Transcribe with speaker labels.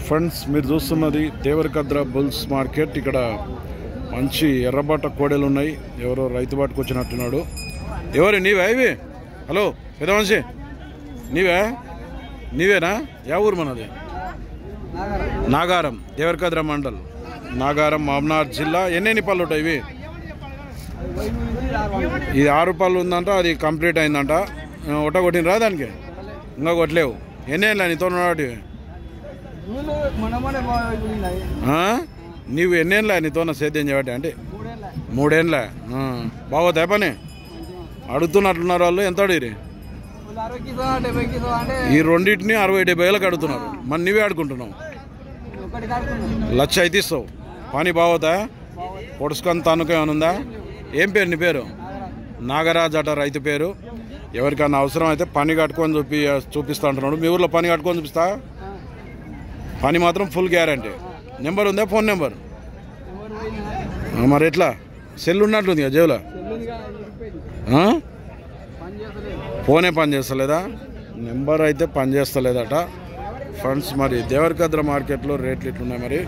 Speaker 1: Friends మీరు చూస్తున్నది Devarakadra bulls market. ఇక్కడ మంచి ఎర్రబాట కోడెలు ఉన్నాయి. ఎవరో రైతు బాటకు వచ్చినట్టున్నాడు. ఎవరు నీవే ఇవి? హలో పెద్ద మనిషి, నీవేనా? యా ఊరు మనది? నాగారం, దేవరకద్ర మండల్, నాగారం, మహబూబ్నగర్ జిల్లా. ఎన్ని పళ్ళు ఉంటాయి ఇవి? ఇది 6 పళ్ళు ఉందంట. అది కంప్లీట్ అయిందంట. ఒట్ట కొట్టినరా దానికి? ఇంకా కొట్టలేవు. ఎన్ని ఏళ్ళ నీతో నాటి? నీవు ఎన్నేళ్ళ నీతో సేద్యం చేయబట్టి? అంటే 3 ఏళ్ళ. బాగోతాయి పని? అడుగుతున్నట్లున్నారు వాళ్ళు. ఎంత అడిగిరి? ఈ రెండింటిని 60-70 వేలకు అడుగుతున్నారు. మరి నీవే ఆడుకుంటున్నావు. 1,00,000 అయితే ఇస్తావు. పని బాగోతా? పొడుచుకొని తనుక ఏమైనా ఉందా? ఏం పేరు నీ పేరు? నాగరాజ్ అట రైతు పేరు. ఎవరికన్నా అవసరం అయితే పని కట్టుకొని చూపిస్తా అంటున్నాడు. మీ ఊర్లో పని కట్టుకొని చూపిస్తా? పని మాత్రం ఫుల్ గ్యారంటీ. నెంబర్ ఉందా? Phone number? మరి ఎట్లా? సెల్ ఉన్నట్లుంది కదా జేబులో? ఫోనే పని చేస్తలేదా? నెంబర్ అయితే పని చేస్తలేదట. ఫ్రెండ్స్ మరి దేవరకద్ర మార్కెట్లో రేట్లు ఇట్లున్నాయి మరి.